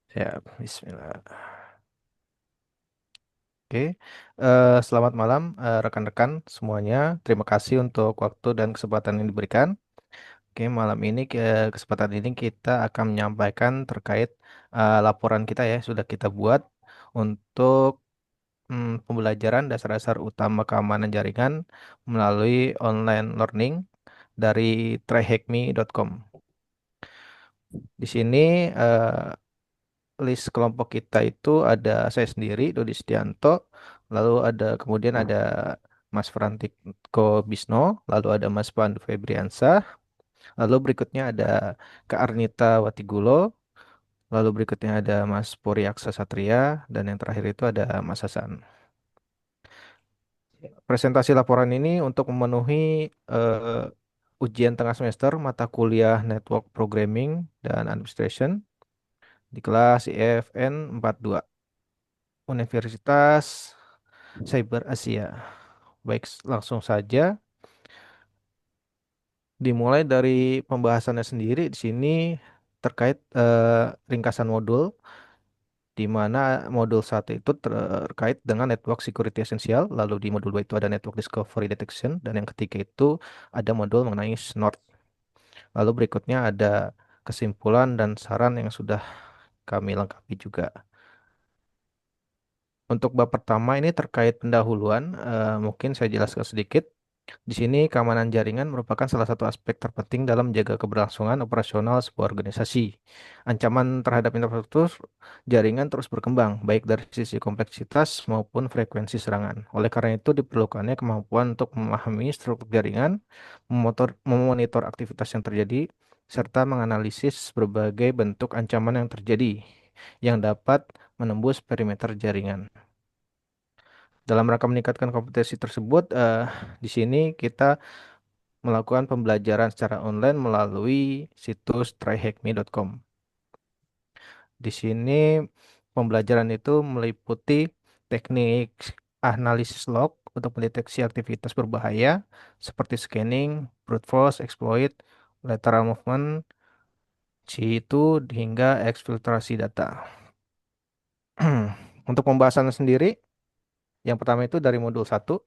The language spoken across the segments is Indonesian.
Siap, Bismillah. Oke, selamat malam rekan-rekan semuanya. Terima kasih untuk waktu dan kesempatan yang diberikan. Oke, malam ini kesempatan ini kita akan menyampaikan terkait laporan kita ya sudah kita buat untuk pembelajaran dasar-dasar utama keamanan jaringan melalui online learning dari tryhackme.com. Di sini list kelompok kita itu ada saya sendiri, Dodi Setianto, lalu kemudian ada Mas Frantiko Bisno, lalu ada Mas Pandu Febriansah, lalu berikutnya ada Kak Arnita Watigulo, lalu berikutnya ada Mas Puri Aksa Satria, dan yang terakhir itu ada Mas Hasan. Presentasi laporan ini untuk memenuhi ujian tengah semester mata kuliah Network Programming dan Administration di kelas IFN 42. Universitas Cyber Asia. Baik, langsung saja dimulai dari pembahasannya sendiri di sini terkait ringkasan modul di mana modul satu itu terkait dengan network security essential, lalu di modul 2 itu ada network discovery detection dan yang ketiga itu ada modul mengenai snort. Lalu berikutnya ada kesimpulan dan saran yang sudah kami lengkapi juga. Untuk bab pertama ini terkait pendahuluan, mungkin saya jelaskan sedikit. Di sini keamanan jaringan merupakan salah satu aspek terpenting dalam menjaga keberlangsungan operasional sebuah organisasi. Ancaman terhadap infrastruktur jaringan terus berkembang, baik dari sisi kompleksitas maupun frekuensi serangan. Oleh karena itu diperlukannya kemampuan untuk memahami struktur jaringan, memonitor aktivitas yang terjadi, serta menganalisis berbagai bentuk ancaman yang terjadi yang dapat menembus perimeter jaringan. Dalam rangka meningkatkan kompetensi tersebut, di sini kita melakukan pembelajaran secara online melalui situs tryhackme.com. Di sini pembelajaran itu meliputi teknik analisis log untuk mendeteksi aktivitas berbahaya seperti scanning, brute force, exploit, lateral movement, C2 hingga eksfiltrasi data. Untuk pembahasan sendiri, yang pertama itu dari modul satu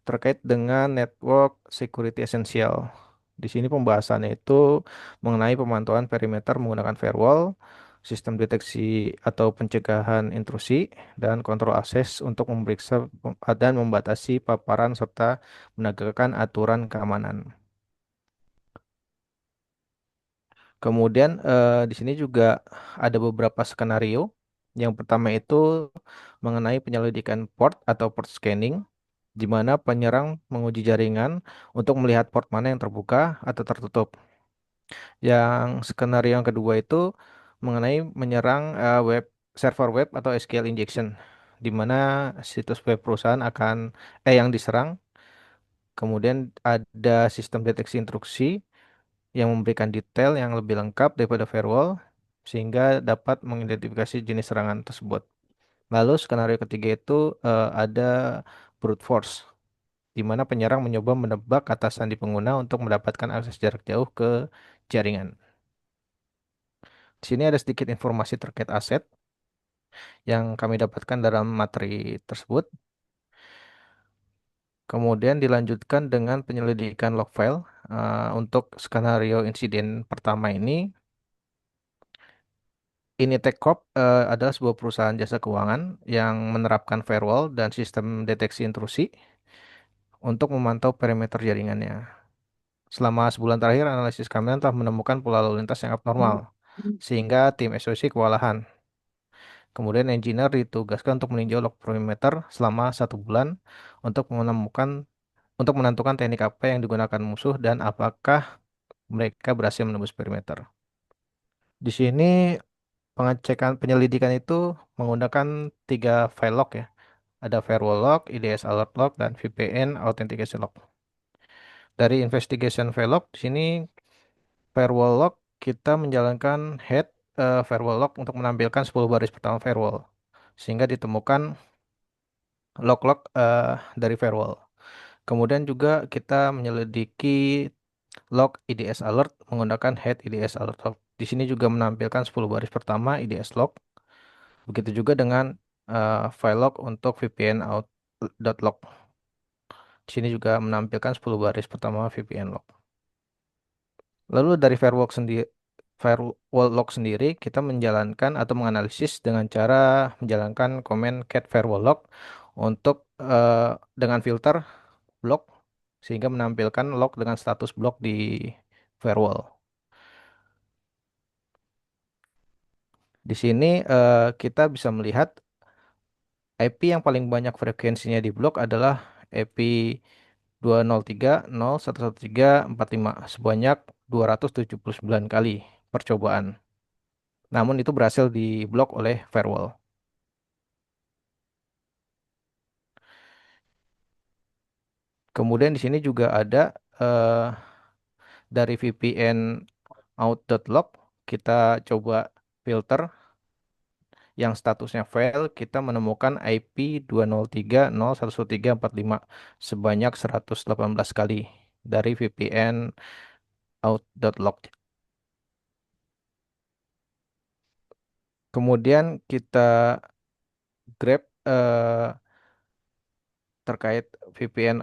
terkait dengan network security essential. Di sini pembahasannya itu mengenai pemantauan perimeter menggunakan firewall, sistem deteksi atau pencegahan intrusi, dan kontrol akses untuk memeriksa dan membatasi paparan serta menegakkan aturan keamanan. Kemudian di sini juga ada beberapa skenario. Yang pertama itu mengenai penyelidikan port atau port scanning, di mana penyerang menguji jaringan untuk melihat port mana yang terbuka atau tertutup. Yang skenario yang kedua itu mengenai menyerang server web atau SQL injection, di mana situs web perusahaan yang diserang. Kemudian ada sistem deteksi intrusi yang memberikan detail yang lebih lengkap daripada firewall, sehingga dapat mengidentifikasi jenis serangan tersebut. Lalu skenario ketiga itu ada brute force, di mana penyerang mencoba menebak kata sandi pengguna untuk mendapatkan akses jarak jauh ke jaringan. Di sini ada sedikit informasi terkait aset yang kami dapatkan dalam materi tersebut. Kemudian dilanjutkan dengan penyelidikan log file. Untuk skenario insiden pertama ini Tech Corp adalah sebuah perusahaan jasa keuangan yang menerapkan firewall dan sistem deteksi intrusi untuk memantau perimeter jaringannya. Selama sebulan terakhir, analisis kami telah menemukan pola lalu lintas yang abnormal, sehingga tim SOC kewalahan. Kemudian engineer ditugaskan untuk meninjau log perimeter selama 1 bulan untuk untuk menentukan teknik apa yang digunakan musuh dan apakah mereka berhasil menembus perimeter. Di sini pengecekan penyelidikan itu menggunakan 3 file log ya. Ada firewall log, IDS alert log, dan VPN authentication log. Dari investigation file log, di sini firewall log kita menjalankan head firewall log untuk menampilkan 10 baris pertama firewall. Sehingga ditemukan log-log dari firewall. Kemudian juga kita menyelidiki log IDS alert menggunakan head IDS alert log. Di sini juga menampilkan 10 baris pertama IDS log. Begitu juga dengan file log untuk VPN out.log. Di sini juga menampilkan 10 baris pertama VPN log. Lalu dari firewall log sendiri, kita menjalankan atau menganalisis dengan cara menjalankan command cat firewall log untuk dengan filter blok sehingga menampilkan log dengan status blok di firewall. Di sini kita bisa melihat IP yang paling banyak frekuensinya di blok adalah IP 203.111.345 sebanyak 279 kali percobaan. Namun itu berhasil diblok oleh firewall. Kemudian di sini juga ada eh, dari VPN out.log kita coba filter yang statusnya fail, kita menemukan IP 203.113.45 sebanyak 118 kali dari VPN out.log. Kemudian kita grab terkait VPN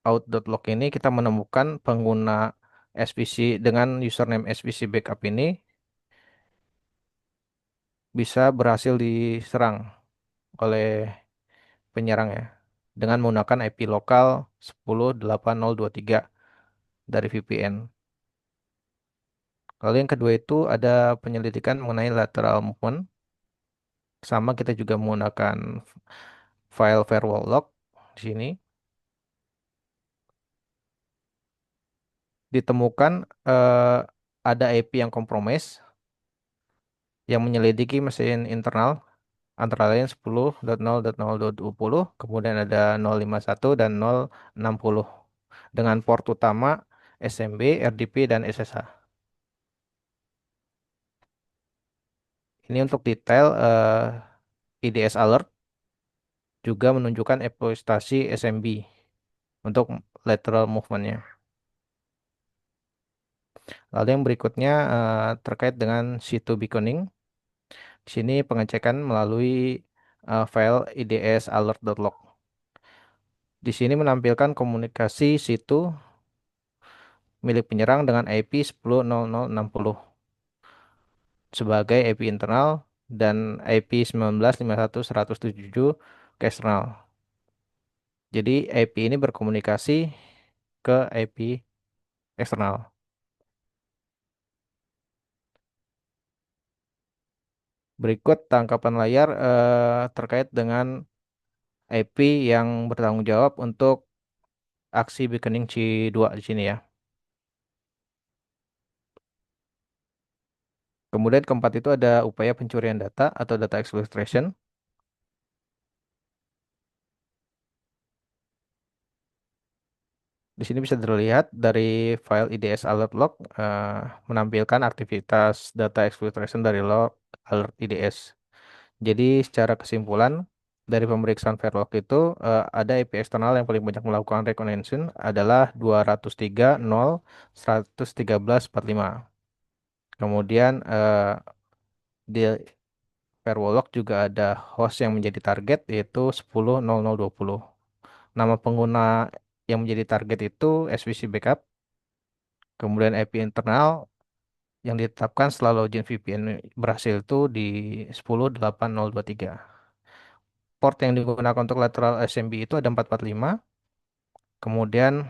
out.log ini, kita menemukan pengguna SVC dengan username SVC backup ini bisa berhasil diserang oleh penyerang ya dengan menggunakan IP lokal 10.8023 dari VPN. Lalu yang kedua itu ada penyelidikan mengenai lateral movement. Sama kita juga menggunakan file firewall log di sini. Ditemukan eh, ada IP yang kompromis yang menyelidiki mesin internal antara lain 10.0.0.20, kemudian ada 051 dan 060 dengan port utama SMB, RDP, dan SSH. Ini untuk detail IDS alert juga menunjukkan eksploitasi SMB untuk lateral movement-nya. Lalu yang berikutnya terkait dengan situ beaconing. Di sini pengecekan melalui file ids-alert.log. Di sini menampilkan komunikasi situ milik penyerang dengan IP 10.0060 sebagai IP internal dan IP 19.51.177 ke eksternal. Jadi IP ini berkomunikasi ke IP eksternal. Berikut tangkapan layar terkait dengan IP yang bertanggung jawab untuk aksi beaconing C2 di sini ya. Kemudian keempat itu ada upaya pencurian data atau data exfiltration. Di sini bisa terlihat dari file IDS alert log menampilkan aktivitas data exfiltration dari log alert IDS. Jadi secara kesimpulan dari pemeriksaan Verilog itu ada IP eksternal yang paling banyak melakukan reconnaissance adalah 203.0.113.45. Kemudian di Verilog juga ada host yang menjadi target yaitu 10.0020. Nama pengguna yang menjadi target itu SVC backup. Kemudian IP internal yang ditetapkan setelah login VPN berhasil itu di 10.8023. Port yang digunakan untuk lateral SMB itu ada 445. Kemudian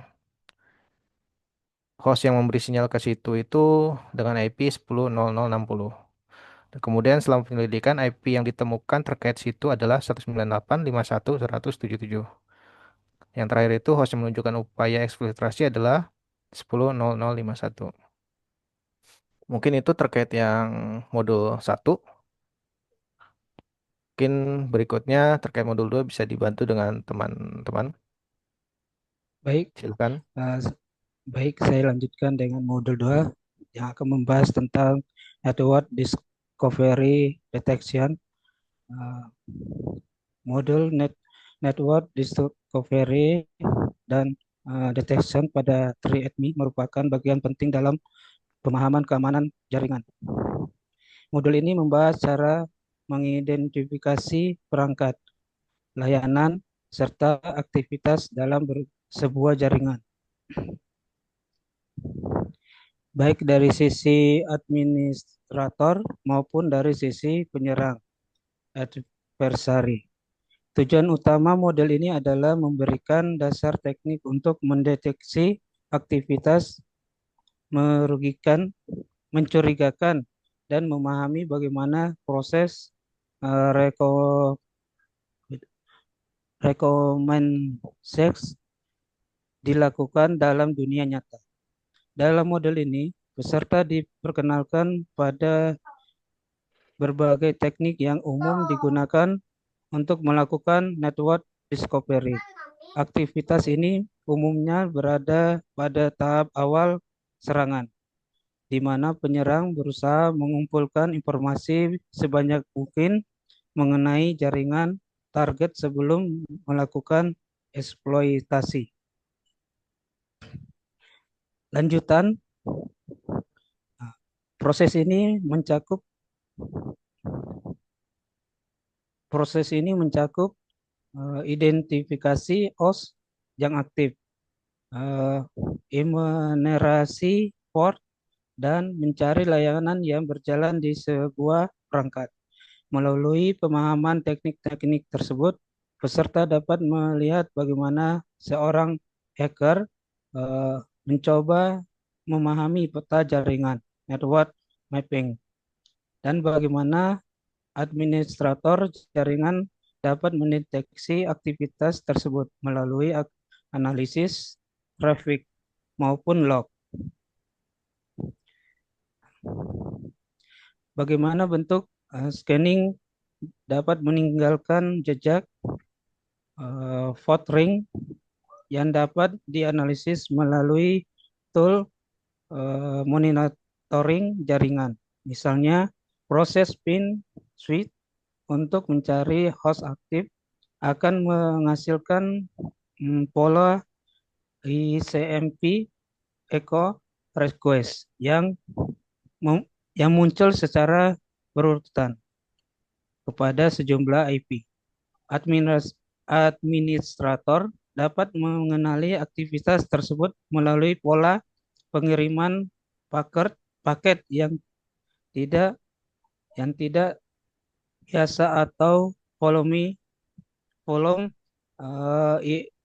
host yang memberi sinyal ke situ itu dengan IP 10.0060. Kemudian selama penyelidikan IP yang ditemukan terkait situ adalah 198.51.177. Yang terakhir itu host yang menunjukkan upaya eksfiltrasi adalah 10.0051. Mungkin itu terkait yang modul 1. Mungkin berikutnya terkait modul 2 bisa dibantu dengan teman-teman. Baik, Silakan. eh, baik saya lanjutkan dengan modul 2 yang akan membahas tentang network discovery detection. Eh, Modul network discovery dan detection pada 3ATMI merupakan bagian penting dalam pemahaman keamanan jaringan. Modul ini membahas cara mengidentifikasi perangkat, layanan, serta aktivitas dalam sebuah jaringan, baik dari sisi administrator maupun dari sisi penyerang adversary. Tujuan utama model ini adalah memberikan dasar teknik untuk mendeteksi aktivitas merugikan, mencurigakan, dan memahami bagaimana proses eh, reko, rekomendasi dilakukan dalam dunia nyata. Dalam model ini, peserta diperkenalkan pada berbagai teknik yang umum digunakan untuk melakukan network discovery. Aktivitas ini umumnya berada pada tahap awal serangan, di mana penyerang berusaha mengumpulkan informasi sebanyak mungkin mengenai jaringan target sebelum melakukan eksploitasi. Lanjutan, proses ini mencakup proses ini mencakup identifikasi OS yang aktif, eh, enumerasi port, dan mencari layanan yang berjalan di sebuah perangkat. Melalui pemahaman teknik-teknik tersebut, peserta dapat melihat bagaimana seorang hacker eh, mencoba memahami peta jaringan network mapping dan bagaimana administrator jaringan dapat mendeteksi aktivitas tersebut melalui analisis traffic maupun log. Bagaimana bentuk scanning dapat meninggalkan jejak ring yang dapat dianalisis melalui tool monitoring jaringan. Misalnya, proses pin switch untuk mencari host aktif akan menghasilkan pola ICMP echo request yang muncul secara berurutan kepada sejumlah IP. Administrator dapat mengenali aktivitas tersebut melalui pola pengiriman paket tidak yang tidak biasa atau volume volume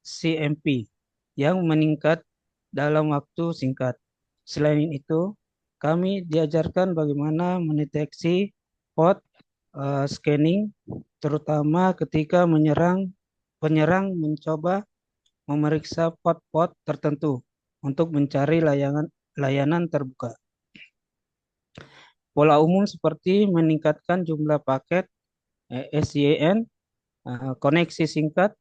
CMP yang meningkat dalam waktu singkat. Selain itu, kami diajarkan bagaimana mendeteksi port scanning, terutama ketika penyerang mencoba memeriksa port-port tertentu untuk mencari layanan terbuka. Pola umum seperti meningkatkan jumlah paket SYN, koneksi singkat,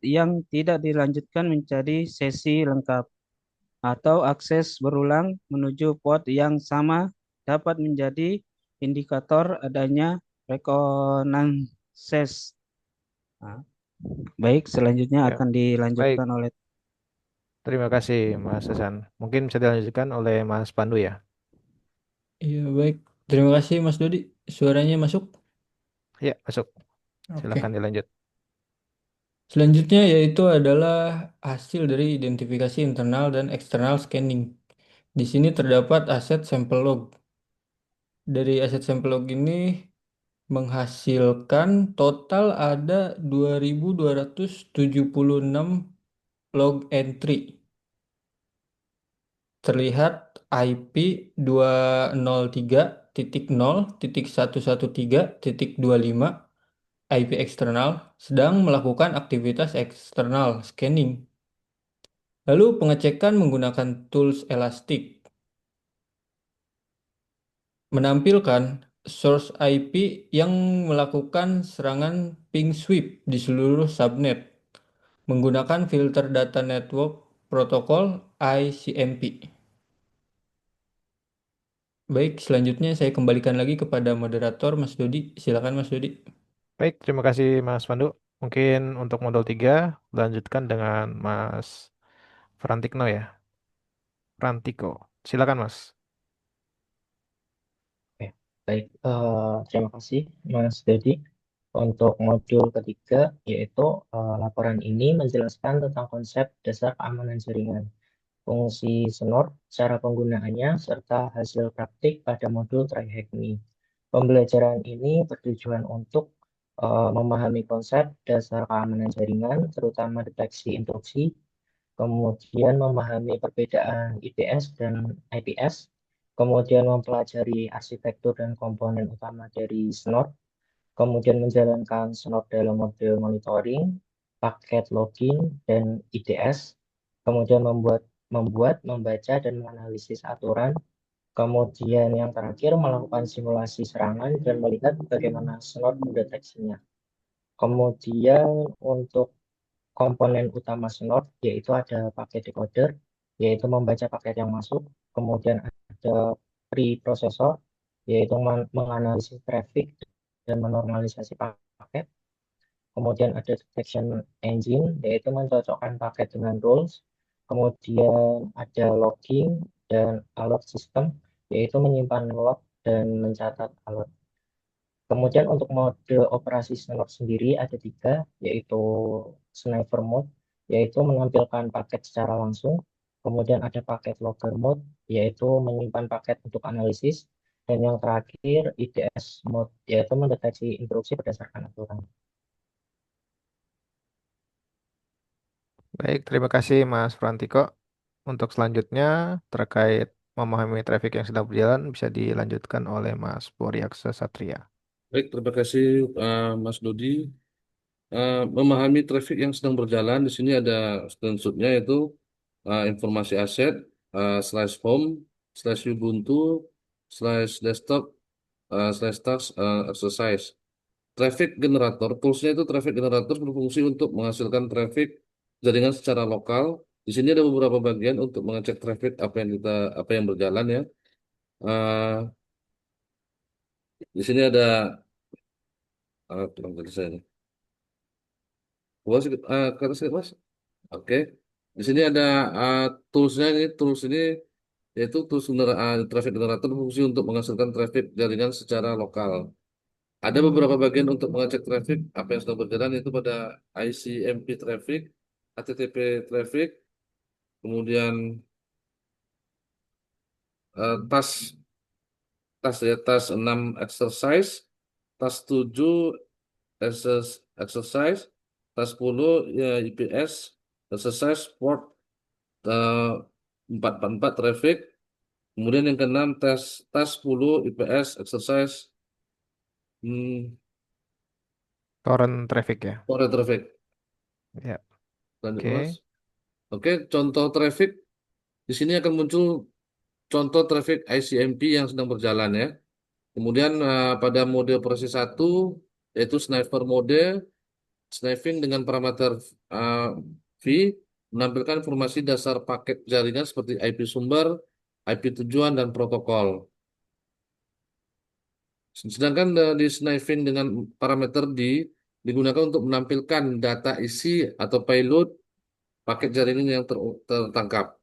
yang tidak dilanjutkan menjadi sesi lengkap, atau akses berulang menuju port yang sama dapat menjadi indikator adanya rekonanses. Nah, baik, selanjutnya Ya, akan baik. dilanjutkan oleh. Terima kasih, Mas Hasan. Mungkin bisa dilanjutkan oleh Mas Pandu ya. Iya, baik. Terima kasih Mas Dodi. Suaranya masuk. Ya, masuk. Silakan Oke. dilanjut. Selanjutnya yaitu adalah hasil dari identifikasi internal dan eksternal scanning. Di sini terdapat aset sampel log. Dari aset sampel log ini menghasilkan total ada 2.276 log entry. Terlihat IP 203.0.113.25 IP eksternal sedang melakukan aktivitas eksternal scanning. Lalu pengecekan menggunakan tools Elastic menampilkan source IP yang melakukan serangan ping sweep di seluruh subnet menggunakan filter data network protokol ICMP. Baik, selanjutnya saya kembalikan lagi kepada moderator Mas Dodi. Silakan Mas Dodi. Baik, terima kasih Mas Pandu. Mungkin untuk model 3 lanjutkan dengan Mas Frantikno ya. Frantiko. Silakan Mas. Baik, terima kasih Mas Dedi. Untuk modul ketiga, yaitu laporan ini menjelaskan tentang konsep dasar keamanan jaringan, fungsi SNOR, cara penggunaannya, serta hasil praktik pada modul terakhir ini. Pembelajaran ini bertujuan untuk memahami konsep dasar keamanan jaringan, terutama deteksi intrusi, kemudian memahami perbedaan IDS dan IPS, kemudian mempelajari arsitektur dan komponen utama dari SNOR, kemudian menjalankan SNOR dalam model monitoring, paket login, dan IDS, kemudian membuat, membaca, dan menganalisis aturan, kemudian yang terakhir melakukan simulasi serangan dan melihat bagaimana SNOR mendeteksinya. Kemudian untuk komponen utama Snort yaitu ada paket decoder, yaitu membaca paket yang masuk, kemudian ada preprosesor, yaitu menganalisis traffic dan menormalisasi paket, kemudian ada detection engine, yaitu mencocokkan paket dengan rules, kemudian ada logging dan alert system, yaitu menyimpan log dan mencatat alert. Kemudian untuk mode operasi Snort sendiri ada tiga, yaitu Sniper Mode, yaitu menampilkan paket secara langsung. Kemudian ada paket Logger Mode, yaitu menyimpan paket untuk analisis. Dan yang terakhir IDS Mode, yaitu mendeteksi intrusi berdasarkan aturan. Baik, terima kasih Mas Frantiko. Untuk selanjutnya, terkait memahami traffic yang sedang berjalan, bisa dilanjutkan oleh Mas Puriyaksa Satria. Baik, terima kasih Mas Dodi. Memahami traffic yang sedang berjalan, di sini ada screenshotnya yaitu informasi aset, slash home, slash Ubuntu, slash desktop, slash task, exercise. Traffic generator, toolsnya itu traffic generator berfungsi untuk menghasilkan traffic jaringan secara lokal. Di sini ada beberapa bagian untuk mengecek traffic apa yang berjalan ya. Eh, di sini ada kurang tadi saya. Nih. Was, kata saya, Mas. Oke. Di sini ada toolsnya ini, tools ini yaitu tools traffic generator berfungsi untuk menghasilkan traffic jaringan secara lokal. Ada beberapa bagian untuk mengecek traffic apa yang sedang berjalan itu pada ICMP traffic, HTTP traffic, kemudian task task 6 exercise, task 7 exercise, task 10 ya IPS exercise port eh, 444 traffic. Kemudian yang keenam tes 10 IPS exercise Torrent traffic ya. for traffic. Ya, Lanjut oke. Mas. Oke, contoh traffic di sini akan muncul contoh traffic ICMP yang sedang berjalan ya. Kemudian pada mode operasi 1 yaitu sniper mode, sniping dengan parameter eh, V menampilkan informasi dasar paket jaringan seperti IP sumber, IP tujuan dan protokol. Sedangkan di sniping dengan parameter D digunakan untuk menampilkan data isi atau payload paket jaringan yang tertangkap.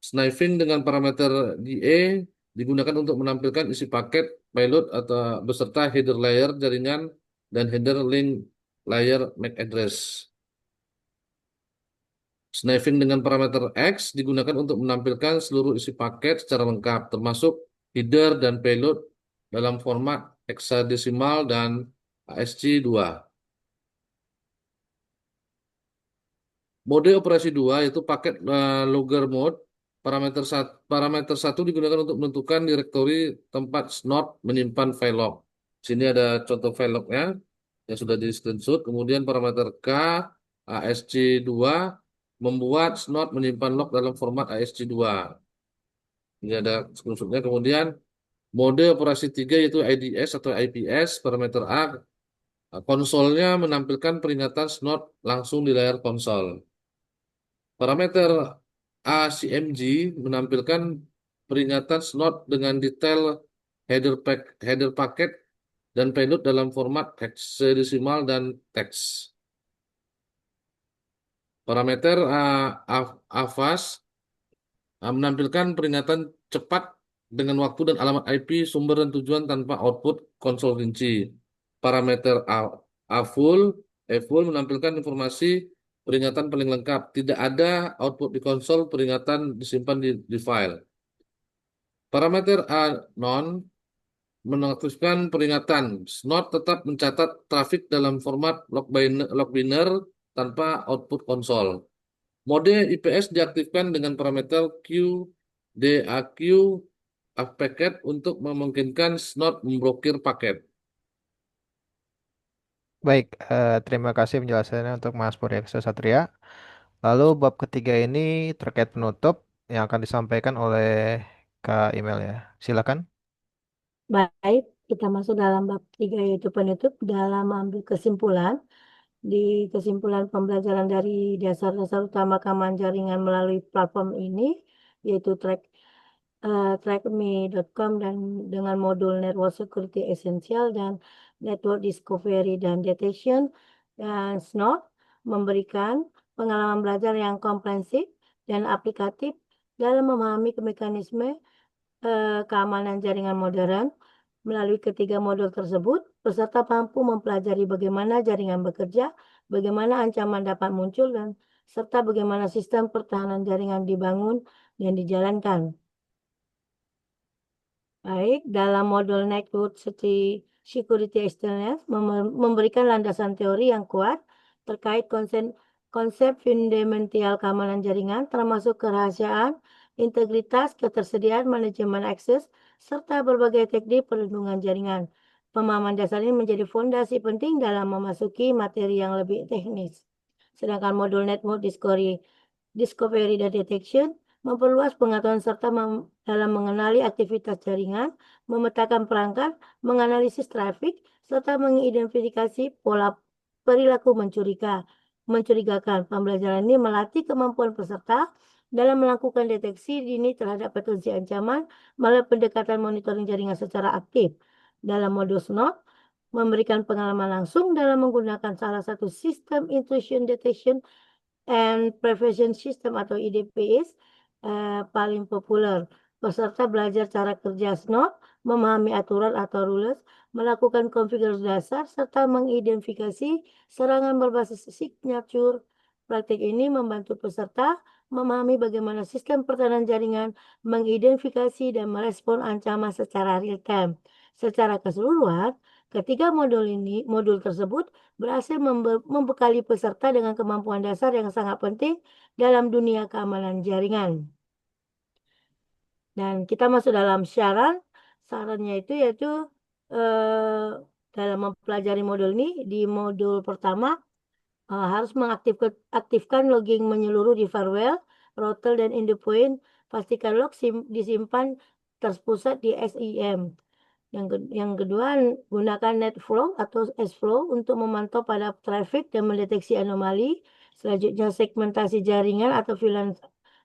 Sniping dengan parameter DE digunakan untuk menampilkan isi paket, payload atau beserta header layer jaringan dan header link layer MAC address. Sniping dengan parameter X digunakan untuk menampilkan seluruh isi paket secara lengkap, termasuk header dan payload dalam format hexadesimal dan ASCII-2. Mode operasi 2 yaitu paket logger mode. Parameter satu digunakan untuk menentukan direktori tempat snort menyimpan file log. Sini ada contoh file lognya yang sudah di screenshot. Kemudian parameter K ASC2 membuat snort menyimpan log dalam format ASC2. Ini ada screenshotnya. Kemudian mode operasi 3 yaitu IDS atau IPS parameter A. Konsolnya menampilkan peringatan snort langsung di layar konsol. Parameter ACMG menampilkan peringatan slot dengan detail header paket dan payload dalam format hexadesimal dan teks. Parameter AVAS menampilkan peringatan cepat dengan waktu dan alamat IP sumber dan tujuan tanpa output konsol rinci. Parameter A full menampilkan informasi peringatan paling lengkap. Tidak ada output di konsol, peringatan disimpan di file. Parameter A non menonaktifkan peringatan. Snot tetap mencatat trafik dalam format logbiner tanpa output konsol. Mode IPS diaktifkan dengan parameter QDAQ packet untuk memungkinkan Snot memblokir paket. Baik, terima kasih penjelasannya untuk Mas Puryansa Satria. Lalu bab ketiga ini terkait penutup yang akan disampaikan oleh Kak Email ya. Silakan. Baik, kita masuk dalam bab 3 yaitu penutup dalam mengambil kesimpulan. Di kesimpulan pembelajaran dari dasar-dasar utama keamanan jaringan melalui platform ini, yaitu trackme.com dan dengan modul Network Security Essential dan Network Discovery dan Detection, dan SNOT memberikan pengalaman belajar yang komprehensif dan aplikatif dalam memahami mekanisme keamanan jaringan modern. Melalui ketiga modul tersebut, peserta mampu mempelajari bagaimana jaringan bekerja, bagaimana ancaman dapat muncul, dan serta bagaimana sistem pertahanan jaringan dibangun dan dijalankan. Baik, dalam modul Network Security External memberikan landasan teori yang kuat terkait konsep fundamental keamanan jaringan, termasuk kerahasiaan, integritas, ketersediaan, manajemen akses, serta berbagai teknik perlindungan jaringan. Pemahaman dasar ini menjadi fondasi penting dalam memasuki materi yang lebih teknis. Sedangkan modul Network Discovery dan Detection memperluas pengetahuan serta dalam mengenali aktivitas jaringan, memetakan perangkat, menganalisis trafik, serta mengidentifikasi pola perilaku mencurigakan. Pembelajaran ini melatih kemampuan peserta dalam melakukan deteksi dini terhadap potensi ancaman melalui pendekatan monitoring jaringan secara aktif. Dalam modul SNOT, memberikan pengalaman langsung dalam menggunakan salah satu sistem intrusion detection and prevention system atau IDPS paling populer. Peserta belajar cara kerja SNOT, memahami aturan atau rules, melakukan konfigurasi dasar, serta mengidentifikasi serangan berbasis signature. Praktik ini membantu peserta memahami bagaimana sistem pertahanan jaringan mengidentifikasi dan merespon ancaman secara real time. Secara keseluruhan, ketiga modul tersebut berhasil membekali peserta dengan kemampuan dasar yang sangat penting dalam dunia keamanan jaringan. Dan kita masuk dalam sarannya itu yaitu dalam mempelajari modul ini, di modul pertama harus mengaktifkan logging menyeluruh di firewall, router, dan endpoint. Pastikan log disimpan terpusat di SIM. Yang kedua, gunakan NetFlow atau SFlow untuk memantau pada traffic dan mendeteksi anomali. Selanjutnya, segmentasi jaringan atau VLAN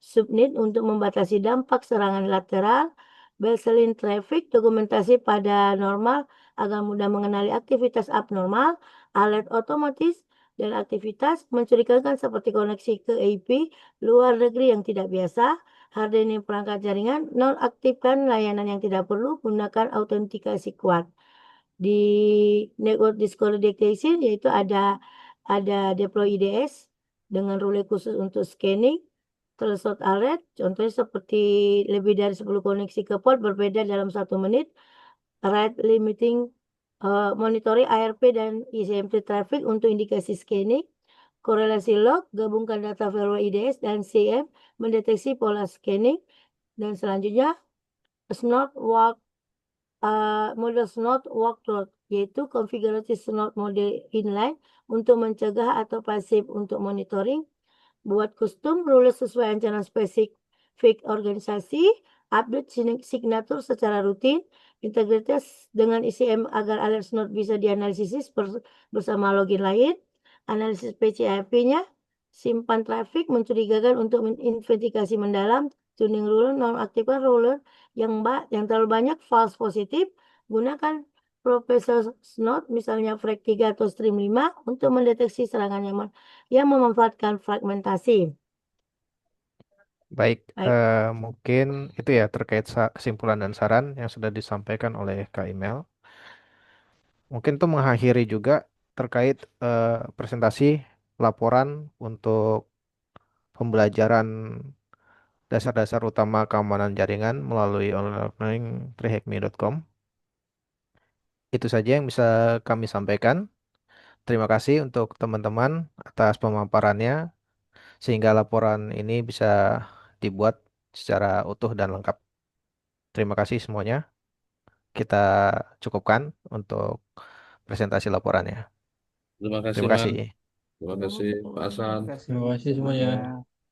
subnet untuk membatasi dampak serangan lateral. Baseline traffic, dokumentasi pada normal agar mudah mengenali aktivitas abnormal, alert otomatis, dan aktivitas mencurigakan seperti koneksi ke IP luar negeri yang tidak biasa. Hardening perangkat jaringan, nonaktifkan layanan yang tidak perlu, gunakan autentikasi kuat. Di Network Discovery Detection yaitu ada deploy IDS dengan rule khusus untuk scanning, threshold alert, contohnya seperti lebih dari 10 koneksi ke port berbeda dalam 1 menit, rate limiting, monitoring ARP dan ICMP traffic untuk indikasi scanning, korelasi log, gabungkan data firewall IDS dan CM, mendeteksi pola scanning, dan selanjutnya model SNOT workload, yaitu konfigurasi SNOT model inline untuk mencegah atau pasif untuk monitoring, buat custom rules sesuai ancaman spesifik organisasi, update signature secara rutin, integritas dengan ICM agar alert SNOT bisa dianalisis bersama login lain, analisis PCIP-nya, simpan trafik mencurigakan untuk investigasi mendalam, tuning ruler, nonaktifkan ruler yang terlalu banyak false positif, gunakan Profesor SNOT misalnya frag 3 atau stream 5 untuk mendeteksi serangan yang memanfaatkan fragmentasi. Baik, Baik. mungkin itu ya terkait kesimpulan dan saran yang sudah disampaikan oleh Kak Email. Mungkin itu mengakhiri juga terkait presentasi laporan untuk pembelajaran dasar-dasar utama keamanan jaringan melalui online learning 3hacme.com. Itu saja yang bisa kami sampaikan. Terima kasih untuk teman-teman atas pemaparannya, sehingga laporan ini bisa dibuat secara utuh dan lengkap. Terima kasih semuanya. Kita cukupkan untuk presentasi laporannya. Terima kasih, Terima Mas. kasih. Terima kasih, Pak Hasan. Terima kasih Terima kasih semuanya. semuanya.